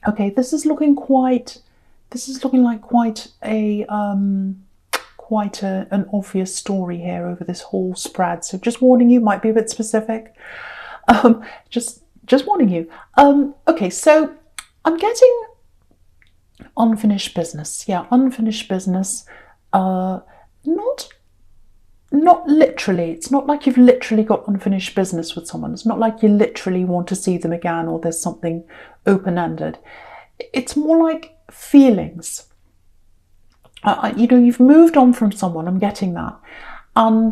Okay, this is looking like quite a an obvious story here over this whole spread. So just warning you, might be a bit specific. Um, just warning you. Okay, so I'm getting unfinished business. Yeah, unfinished business. Not literally. It's not like you've literally got unfinished business with someone. It's not like you literally want to see them again or there's something open-ended. It's more like feelings. You've moved on from someone. I'm getting that. And,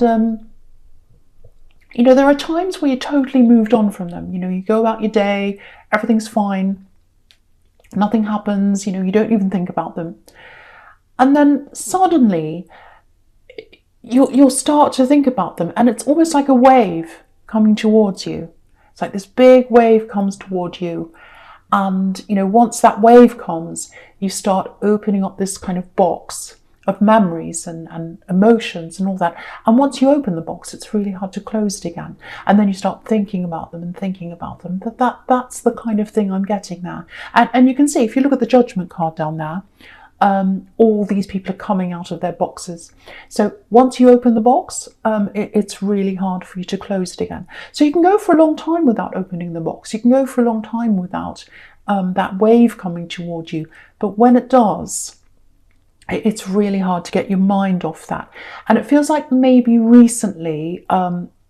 there are times where you totally moved on from them. You go about your day, everything's fine, nothing happens, you don't even think about them. And then suddenly you'll start to think about them, and it's almost like a wave coming towards you. It's like this big wave comes toward you, and once that wave comes, you start opening up this kind of box of memories and emotions and all that. And once you open the box, it's really hard to close it again. And then you start thinking about them and thinking about them. That's the kind of thing I'm getting there. And you can see, if you look at the judgment card down there, all these people are coming out of their boxes. So once you open the box, it's really hard for you to close it again. So you can go for a long time without opening the box. You can go for a long time without that wave coming toward you. But when it does, it's really hard to get your mind off that. And it feels like maybe recently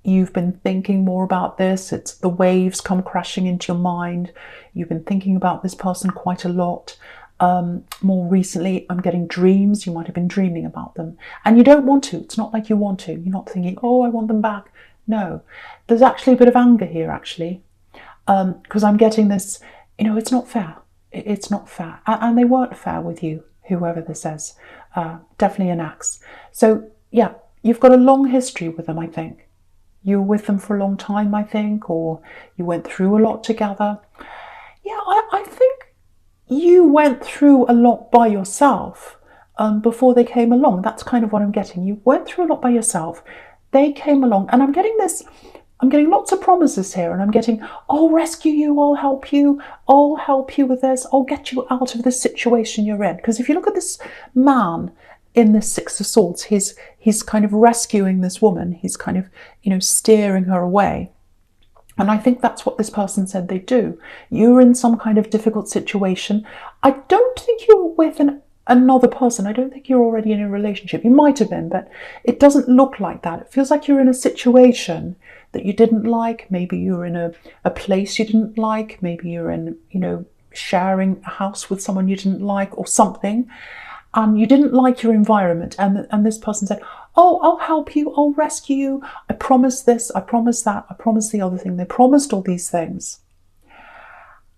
you've been thinking more about this. It's the waves come crashing into your mind. You've been thinking about this person quite a lot. More recently, I'm getting dreams. You might have been dreaming about them. And you don't want to. It's not like you want to. You're not thinking, oh, I want them back. No. There's actually a bit of anger here, actually. Because I'm getting this, it's not fair. It's not fair. And they weren't fair with you, whoever this is. Definitely an axe. So, yeah, you've got a long history with them, I think. You were with them for a long time, I think, or you went through a lot together. Yeah, I think you went through a lot by yourself before they came along. That's kind of what I'm getting. You went through a lot by yourself. They came along, and I'm getting lots of promises here, and I'm getting, I'll rescue you, I'll help you with this, I'll get you out of this situation you're in. Because if you look at this man in this Six of Swords, he's kind of rescuing this woman. He's kind of, steering her away. And I think that's what this person said they do. You're in some kind of difficult situation. I don't think you're with another person. I don't think you're already in a relationship. You might have been, but it doesn't look like that. It feels like you're in a situation that you didn't like. Maybe you're in a place you didn't like. Maybe you're in, sharing a house with someone you didn't like or something. And you didn't like your environment. And this person said, oh, I'll help you, I'll rescue you, I promise this, I promise that, I promise the other thing. They promised all these things.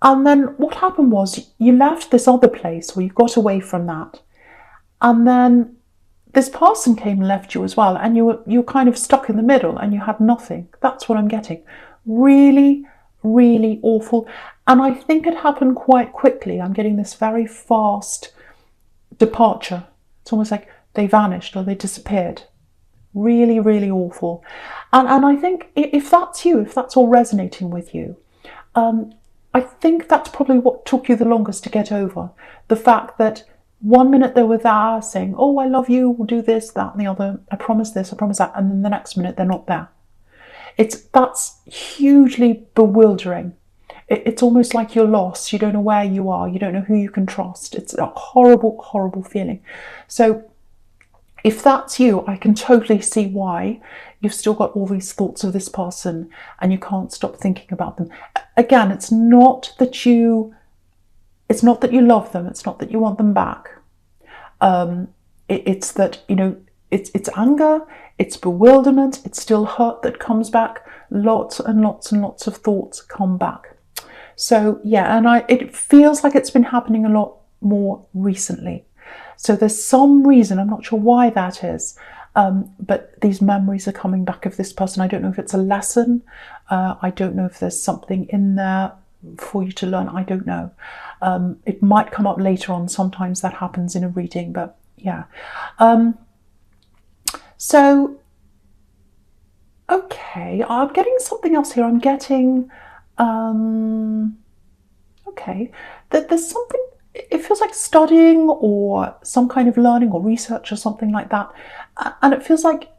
And then what happened was you left this other place, or you got away from that. And then this person came and left you as well, and you were kind of stuck in the middle and you had nothing. That's what I'm getting. Really, really awful. And I think it happened quite quickly. I'm getting this very fast departure. It's almost like they vanished or they disappeared. Really, really awful. And I think if that's you, if that's all resonating with you, I think that's probably what took you the longest to get over. The fact that one minute they were there saying, oh, I love you, we'll do this, that and the other, I promise this, I promise that, and then the next minute they're not there. That's hugely bewildering. It's almost like you're lost. You don't know where you are. You don't know who you can trust. It's a horrible, horrible feeling. So if that's you, I can totally see why you've still got all these thoughts of this person and you can't stop thinking about them. Again, it's not that you love them. It's not that you want them back. It's that, it's anger, it's bewilderment, it's still hurt that comes back. Lots and lots and lots of thoughts come back. So yeah, and it feels like it's been happening a lot more recently. So there's some reason, I'm not sure why that is, but these memories are coming back of this person. I don't know if it's a lesson. I don't know if there's something in there for you to learn. I don't know. It might come up later on. Sometimes that happens in a reading, but yeah. So, okay, I'm getting something else here. I'm getting, okay, that there's something, it feels like studying or some kind of learning or research or something like that. And it feels like,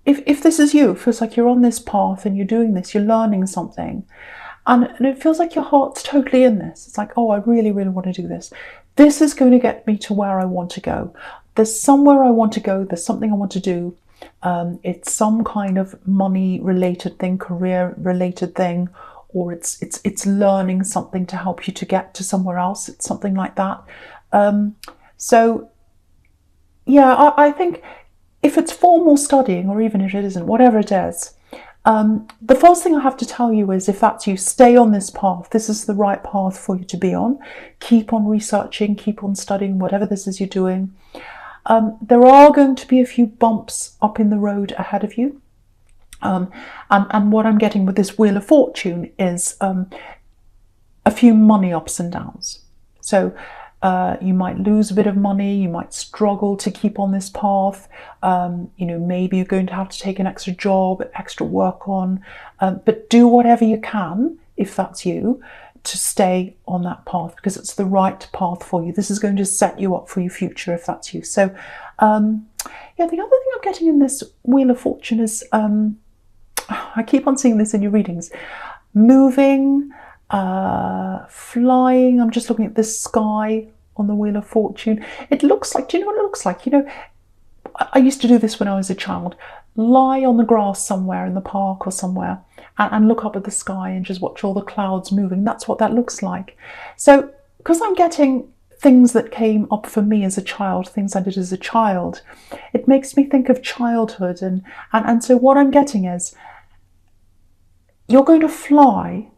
if this is you, it feels like you're on this path and you're doing this, you're learning something. And it feels like your heart's totally in this. It's like, oh, I really, really want to do this. This is going to get me to where I want to go. There's somewhere I want to go. There's something I want to do. It's some kind of money-related thing, career-related thing, or it's learning something to help you to get to somewhere else. It's something like that. So, yeah, I think if it's formal studying, or even if it isn't, whatever it is, the first thing I have to tell you is, if that's you, stay on this path. This is the right path for you to be on. Keep on researching, keep on studying, whatever this is you're doing. There are going to be a few bumps up in the road ahead of you. And what I'm getting with this Wheel of Fortune is a few money ups and downs. So you might lose a bit of money, you might struggle to keep on this path. Maybe you're going to have to take an extra job, extra work on, but do whatever you can, if that's you, to stay on that path, because it's the right path for you. This is going to set you up for your future, if that's you. So, yeah, the other thing I'm getting in this Wheel of Fortune is, I keep on seeing this in your readings, moving, flying. I'm just looking at the sky on the Wheel of Fortune. It looks like, do you know what it looks like? I used to do this when I was a child. Lie on the grass somewhere in the park or somewhere and look up at the sky and just watch all the clouds moving. That's what that looks like. So, because I'm getting things that came up for me as a child, things I did as a child, it makes me think of childhood. And so what I'm getting is, you're going to fly,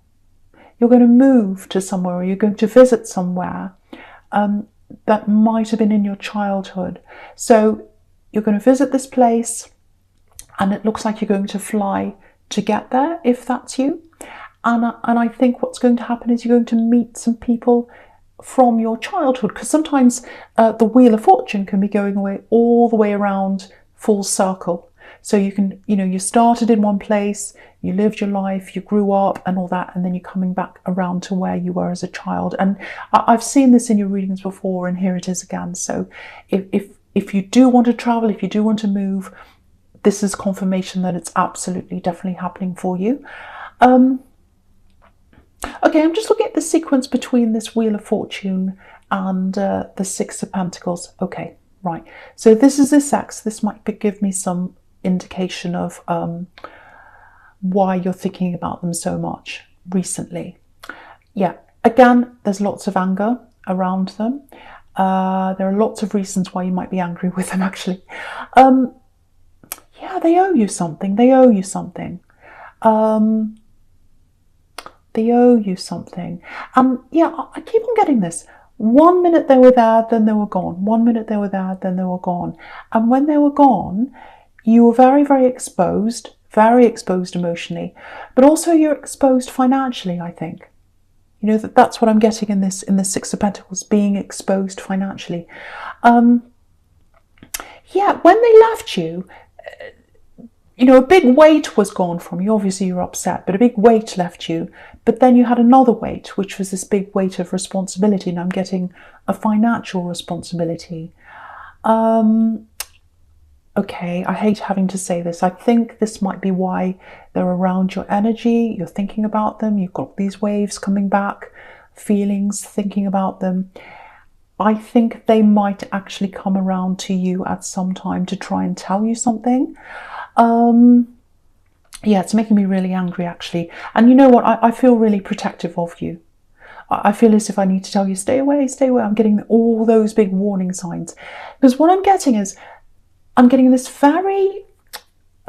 you're going to move to somewhere, or you're going to visit somewhere that might have been in your childhood. So you're going to visit this place, and it looks like you're going to fly to get there, if that's you. And I think what's going to happen is you're going to meet some people from your childhood, because sometimes the Wheel of Fortune can be going away all the way around, full circle. So you can, you started in one place, you lived your life, you grew up and all that, and then you're coming back around to where you were as a child. And I've seen this in your readings before, and here it is again. So if you do want to travel, if you do want to move, this is confirmation that it's absolutely, definitely happening for you. Okay, I'm just looking at the sequence between this Wheel of Fortune and the Six of Pentacles. Okay, right. So this is this X. This might give me some indication of why you're thinking about them so much recently. Yeah, again, there's lots of anger around them. There are lots of reasons why you might be angry with them, actually. Yeah, they owe you something. They owe you something. They owe you something. Yeah, I keep on getting this. 1 minute they were there, then they were gone. 1 minute they were there, then they were gone. And when they were gone, you were very, very exposed emotionally, but also you're exposed financially, I think. That's what I'm getting in this Six of Pentacles, being exposed financially. Yeah, when they left you, a big weight was gone from you. Obviously you're upset, but a big weight left you. But then you had another weight, which was this big weight of responsibility. And I'm getting a financial responsibility. Okay, I hate having to say this. I think this might be why they're around your energy. You're thinking about them. You've got these waves coming back, feelings, thinking about them. I think they might actually come around to you at some time to try and tell you something. Yeah, it's making me really angry, actually. And you know what? I feel really protective of you. I feel as if I need to tell you, stay away, stay away. I'm getting all those big warning signs. Because what I'm getting is, I'm getting this a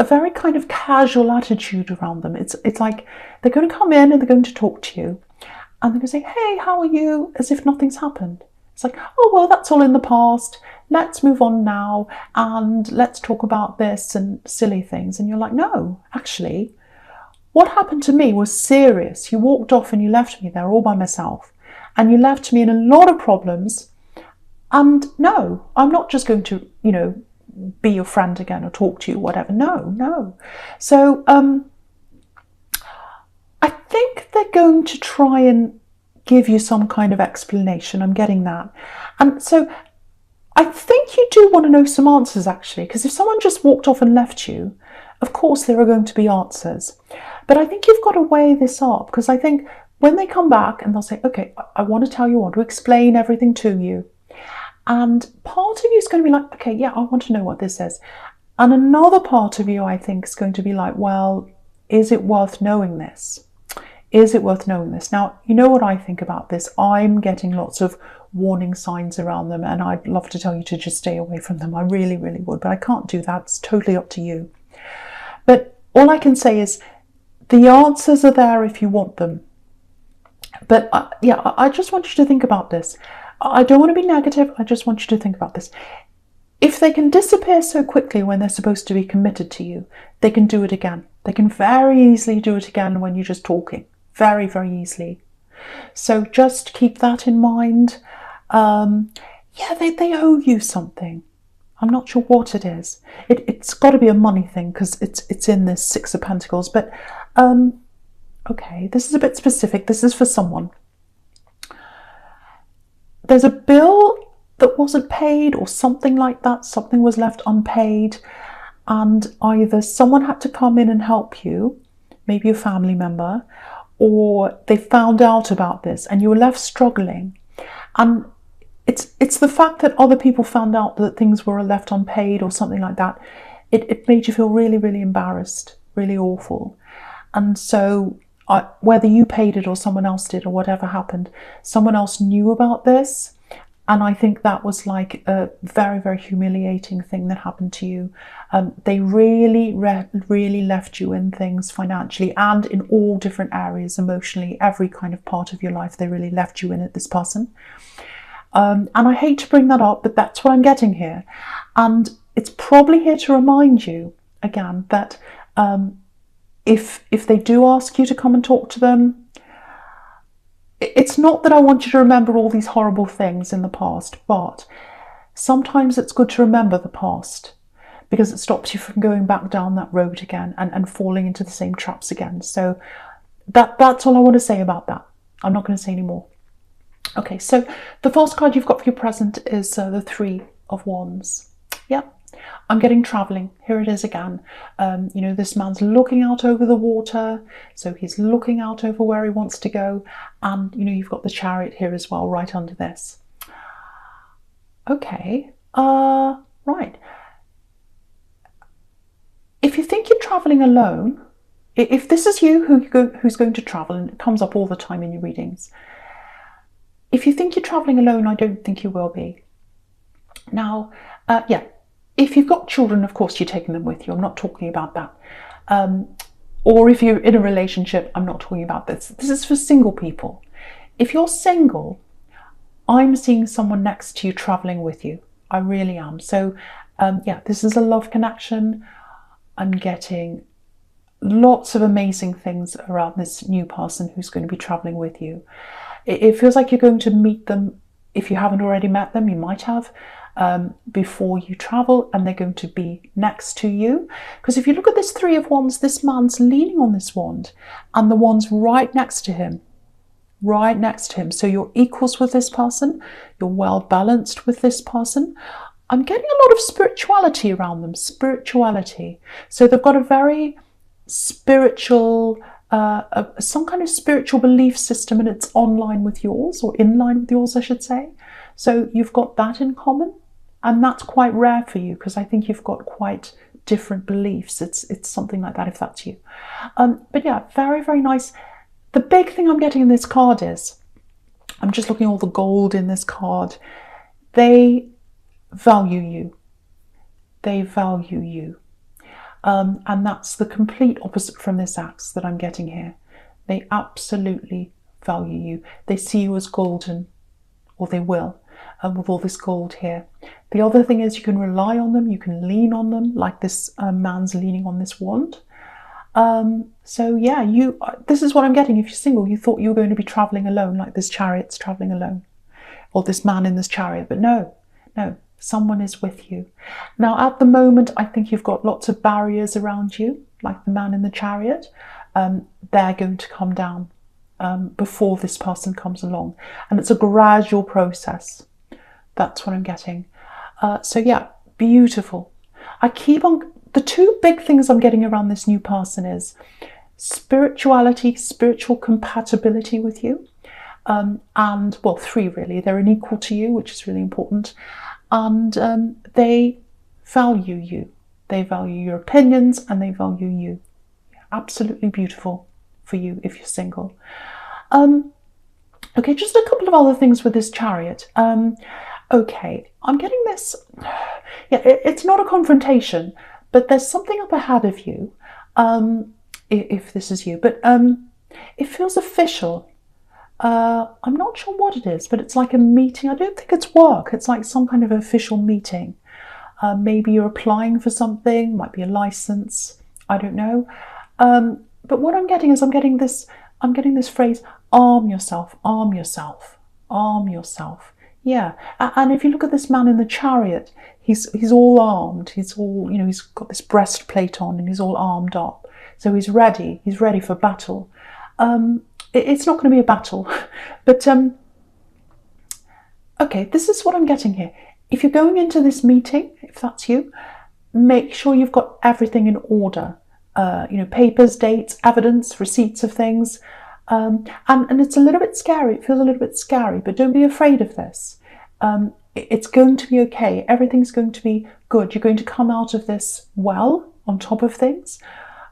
very kind of casual attitude around them. It's like they're going to come in and they're going to talk to you. And they're going to say, hey, how are you? As if nothing's happened. It's like, oh, well, that's all in the past. Let's move on now and let's talk about this and silly things. And you're like, no, actually, what happened to me was serious. You walked off and you left me there all by myself. And you left me in a lot of problems. And no, I'm not just going to, be your friend again or talk to you, whatever. No. So I think they're going to try and give you some kind of explanation. I'm getting that. And so I think you do want to know some answers, actually, because if someone just walked off and left you, of course there are going to be answers. But I think you've got to weigh this up, because I think when they come back and they'll say, okay, I want to tell you, I want to explain everything to you. And part of you is going to be like, okay, yeah, I want to know what this is. And another part of you, I think, is going to be like, well, is it worth knowing this? Is it worth knowing this? Now, you know what I think about this. I'm getting lots of warning signs around them, and I'd love to tell you to just stay away from them. I really, really would, but I can't do that. It's totally up to you. But all I can say is the answers are there if you want them. But yeah, I just want you to think about this. I don't want to be negative. I just want you to think about this. If they can disappear so quickly when they're supposed to be committed to you, they can do it again. They can very easily do it again when you're just talking. Very, very easily. So just keep that in mind. Yeah, they owe you something. I'm not sure what it is. It's got to be a money thing, because it's in this Six of Pentacles. But okay, this is a bit specific. This is for someone. There's a bill that wasn't paid or something like that. Something was left unpaid, and either someone had to come in and help you, maybe a family member, or they found out about this and you were left struggling. And it's the fact that other people found out that things were left unpaid or something like that. It made you feel really, really embarrassed, really awful. And so whether you paid it or someone else did or whatever happened, someone else knew about this. And I think that was like a very, very humiliating thing that happened to you. They really, really left you in things financially and in all different areas, emotionally, every kind of part of your life. They really left you in it, this person. And I hate to bring that up, but that's what I'm getting here. And it's probably here to remind you, again, that if they do ask you to come and talk to them, it's not that I want you to remember all these horrible things in the past, but sometimes it's good to remember the past, because it stops you from going back down that road again and falling into the same traps again. So that's all I want to say about that. I'm not going to say any more. Okay, so the first card you've got for your present is the Three of Wands. Yep. I'm getting travelling. Here it is again. You know, this man's looking out over the water. So he's looking out over where he wants to go. And, you know, you've got the Chariot here as well, right under this. Okay. Right. If you think you're travelling alone, if this is you who's going to travel, and it comes up all the time in your readings, if you think you're travelling alone, I don't think you will be. Now, yeah. If you've got children, of course, you're taking them with you. I'm not talking about that. Or if you're in a relationship, I'm not talking about this. This is for single people. If you're single, I'm seeing someone next to you traveling with you. I really am. So, yeah, this is a love connection. I'm getting lots of amazing things around this new person who's going to be traveling with you. It feels like you're going to meet them. If you haven't already met them, you might have. Before you travel, and they're going to be next to you. Because if you look at this Three of Wands, this man's leaning on this wand, and the wand's right next to him. Right next to him. So you're equals with this person. You're well balanced with this person. I'm getting a lot of spirituality around them. Spirituality. So they've got a very spiritual, some kind of spiritual belief system, and it's online with yours, or in line with yours, I should say. So you've got that in common. And that's quite rare for you, because I think you've got quite different beliefs. It's something like that, if that's you. But yeah, very, very nice. The big thing I'm getting in this card is, I'm just looking at all the gold in this card. They value you. They value you. And that's the complete opposite from this Axe that I'm getting here. They absolutely value you. They see you as golden, or they will. With all this gold here. The other thing is, you can rely on them, you can lean on them, like this man's leaning on this wand. So yeah, this is what I'm getting. If you're single, you thought you were going to be traveling alone, like this Chariot's traveling alone, or this man in this Chariot, but no, someone is with you. Now, at the moment, I think you've got lots of barriers around you, like the man in the Chariot. They're going to come down. before this person comes along. And it's a gradual process. That's what I'm getting. So yeah, beautiful. The two big things I'm getting around this new person is spirituality, spiritual compatibility with you. And, well, three really. They're an equal to you, which is really important. And they value you. They value your opinions and they value you. Absolutely beautiful for you if you're single. Okay, just a couple of other things with this Chariot. Okay, I'm getting this. Yeah, it's not a confrontation, but there's something up ahead of you, if this is you. But it feels official. I'm not sure what it is, but it's like a meeting. I don't think it's work. It's like some kind of official meeting. Maybe you're applying for something, might be a license. I don't know. But what I'm getting is I'm getting this phrase, arm yourself, arm yourself, arm yourself. Yeah. And if you look at this man in the Chariot, he's all armed. He's all, he's got this breastplate on and he's all armed up. So he's ready. He's ready for battle. It's not going to be a battle, but okay, this is what I'm getting here. If you're going into this meeting, if that's you, make sure you've got everything in order. Papers, dates, evidence, receipts of things. And it's a little bit scary. It feels a little bit scary, but don't be afraid of this. It's going to be okay. Everything's going to be good. You're going to come out of this well, on top of things.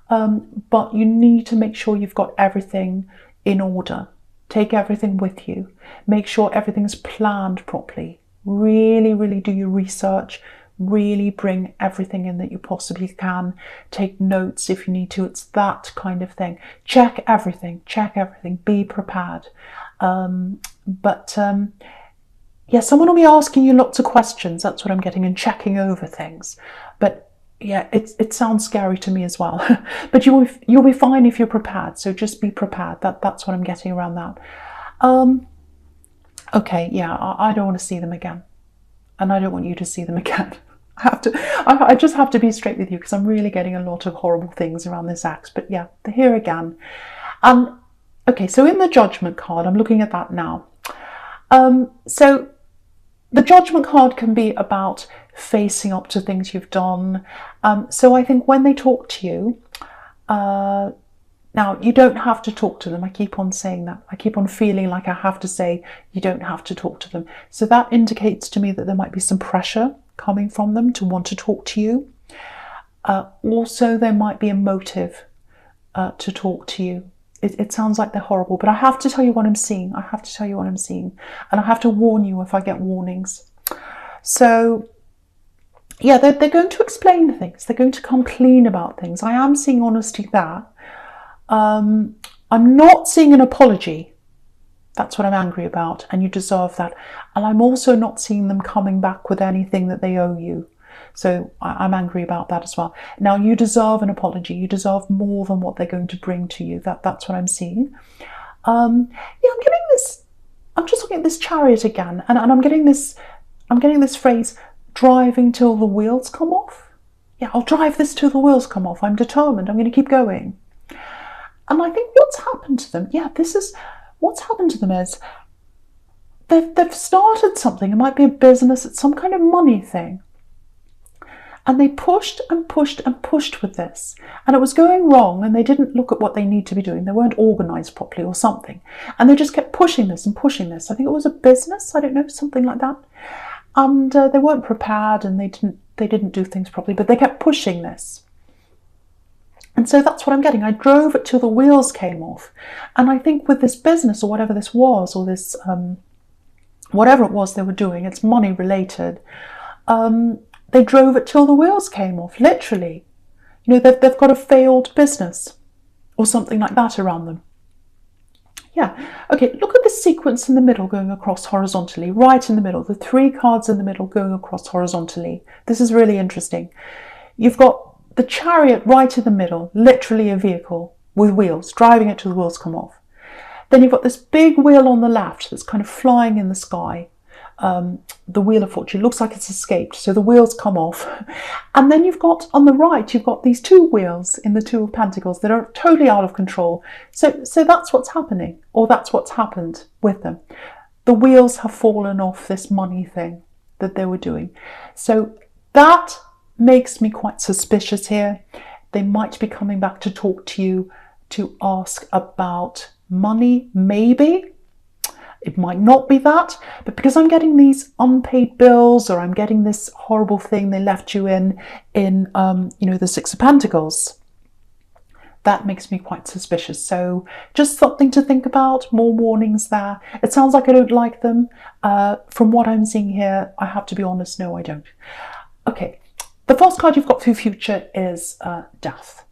But you need to make sure you've got everything in order. Take everything with you. Make sure everything's planned properly. Really, really do your research. Really bring everything in that you possibly can. Take notes if you need to. It's that kind of thing. Check everything. Be prepared. Yeah, someone will be asking you lots of questions. That's what I'm getting, and checking over things. But yeah, it sounds scary to me as well. But you'll be fine if you're prepared. So just be prepared. That's what I'm getting around that. Okay, yeah, I don't want to see them again, and I don't want you to see them again. I just have to be straight with you because I'm really getting a lot of horrible things around this ex. But yeah, they're here again. Okay, so in the Judgment card, I'm looking at that now. So the Judgment card can be about facing up to things you've done. So I think when they talk to you, now you don't have to talk to them. I keep on saying that. I keep on feeling like I have to say you don't have to talk to them. So that indicates to me that there might be some pressure coming from them to want to talk to you. Also, there might be a motive to talk to you. It sounds like they're horrible, but I have to tell you what I'm seeing. And I have to warn you if I get warnings. So yeah, they're going to explain things. They're going to come clean about things. I am seeing honesty there. I'm not seeing an apology. That's what I'm angry about, and you deserve that. And I'm also not seeing them coming back with anything that they owe you. So I'm angry about that as well. Now, you deserve an apology. You deserve more than what they're going to bring to you. That's what I'm seeing. Yeah, I'm getting this. I'm just looking at this Chariot again, and I'm getting this phrase, driving till the wheels come off. Yeah, I'll drive this till the wheels come off. I'm determined. I'm going to keep going. And I think what's happened to them, what's happened to them is they've started something. It might be a business. It's some kind of money thing. And they pushed and pushed and pushed with this. And it was going wrong, and they didn't look at what they need to be doing. They weren't organised properly or something. And they just kept pushing this and pushing this. I think it was a business, I don't know, something like that. And they weren't prepared, and they didn't do things properly, but they kept pushing this. And so that's what I'm getting. I drove it till the wheels came off. And I think with this business, or whatever this was, or this, whatever it was they were doing, it's money related, they drove it till the wheels came off, literally. They've got a failed business or something like that around them. Yeah. Okay, look at the sequence in the middle going across horizontally, right in the middle. The three cards in the middle going across horizontally. This is really interesting. You've got the Chariot right in the middle, literally a vehicle with wheels, driving it till the wheels come off. Then you've got this big wheel on the left that's kind of flying in the sky. the Wheel of Fortune. Looks like it's escaped, so the wheels come off. And then you've got, on the right, you've got these two wheels in the Two of Pentacles that are totally out of control. So that's what's happening, or that's what's happened with them. The wheels have fallen off this money thing that they were doing. So that makes me quite suspicious here. They might be coming back to talk to you to ask about money, maybe. It might not be that, but because I'm getting these unpaid bills, or I'm getting this horrible thing they left you in the Six of Pentacles, that makes me quite suspicious. So just something to think about, more warnings there. It sounds like I don't like them. From what I'm seeing here, I have to be honest, no, I don't. Okay, the first card you've got for your future is Death.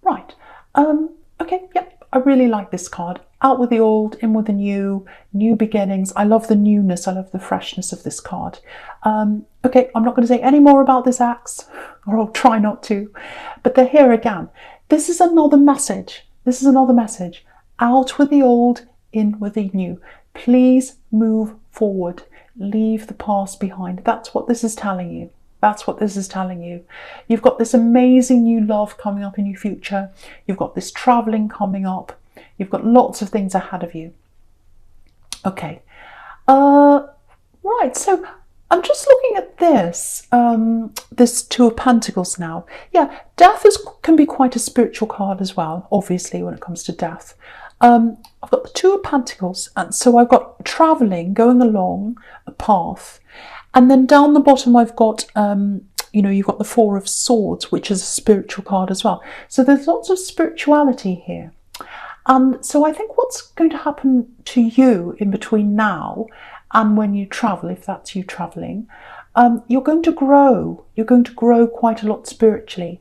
Right, okay, yep, I really like this card. Out with the old, in with the new, new beginnings. I love the newness, I love the freshness of this card. Okay, I'm not going to say any more about this axe, or I'll try not to, but they're here again. This is another message. This is another message. Out with the old, in with the new. Please move forward. Leave the past behind. That's what this is telling you. That's what this is telling you. You've got this amazing new love coming up in your future. You've got this traveling coming up. You've got lots of things ahead of you. Okay. Right, so I'm just looking at this, this Two of Pentacles now. Yeah, death can be quite a spiritual card as well, obviously, when it comes to death. I've got the Two of Pentacles, and so I've got traveling, going along a path. And then down the bottom, I've got, you've got the Four of Swords, which is a spiritual card as well. So there's lots of spirituality here. And so I think what's going to happen to you in between now and when you travel, if that's you traveling, you're going to grow. You're going to grow quite a lot spiritually.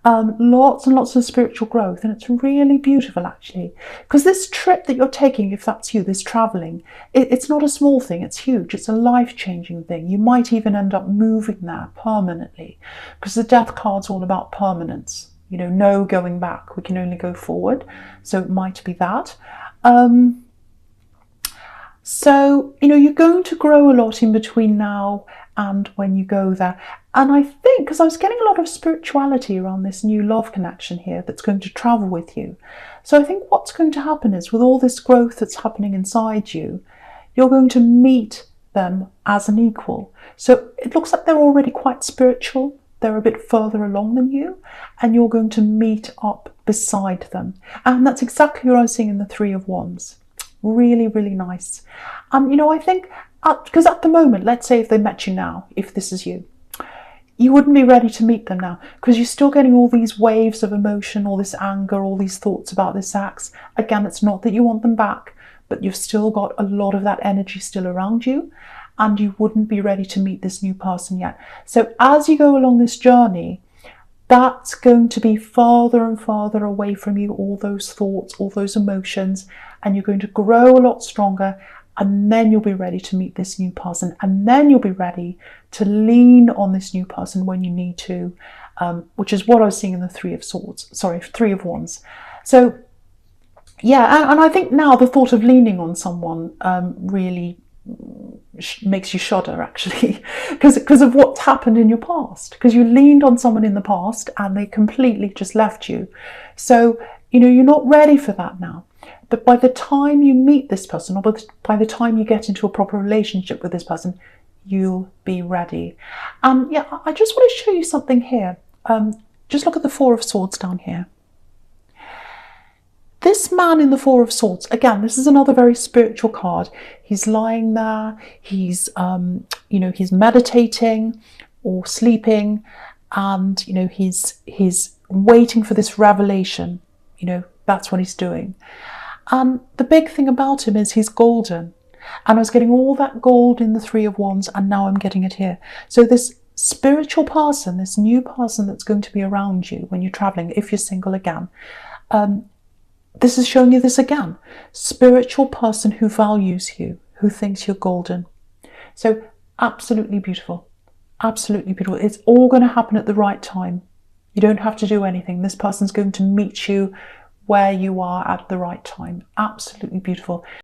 Lots and lots of spiritual growth, and it's really beautiful actually, because this trip that you're taking, if that's you, this traveling, it's not a small thing, it's huge, it's a life-changing thing. You might even end up moving there permanently, because the Death card's all about permanence, no going back, we can only go forward, so it might be that. So you're going to grow a lot in between now and when you go there. And I think, because I was getting a lot of spirituality around this new love connection here that's going to travel with you. So I think what's going to happen is, with all this growth that's happening inside you, you're going to meet them as an equal. So it looks like they're already quite spiritual. They're a bit further along than you, and you're going to meet up beside them. And that's exactly what I was seeing in the Three of Wands. Really, really nice. I think, because at the moment, let's say if they met you now, if this is you, you wouldn't be ready to meet them now, because you're still getting all these waves of emotion, all this anger, all these thoughts about this axe. Again, it's not that you want them back, but you've still got a lot of that energy still around you, and you wouldn't be ready to meet this new person yet. So as you go along this journey, that's going to be farther and farther away from you, all those thoughts, all those emotions, and you're going to grow a lot stronger, and then you'll be ready to meet this new person, and then you'll be ready to lean on this new person when you need to, which is what I was seeing in the Three of Wands. So yeah, and I think now the thought of leaning on someone really makes you shudder actually, because of what's happened in your past, because you leaned on someone in the past and they completely just left you. So you're not ready for that now, but by the time you meet this person, or by the time you get into a proper relationship with this person, you'll be ready. And yeah, I just want to show you something here. Just look at the Four of Swords down here. This man in the Four of Swords, again, this is another very spiritual card. He's lying there, he's he's meditating or sleeping, and he's waiting for this revelation. That's what he's doing. And the big thing about him is he's golden. And I was getting all that gold in the Three of Wands, and now I'm getting it here. So this spiritual person, this new person that's going to be around you when you're traveling, if you're single again, this is showing you this again. Spiritual person who values you, who thinks you're golden. So absolutely beautiful. Absolutely beautiful. It's all going to happen at the right time. You don't have to do anything. This person's going to meet you where you are at the right time. Absolutely beautiful.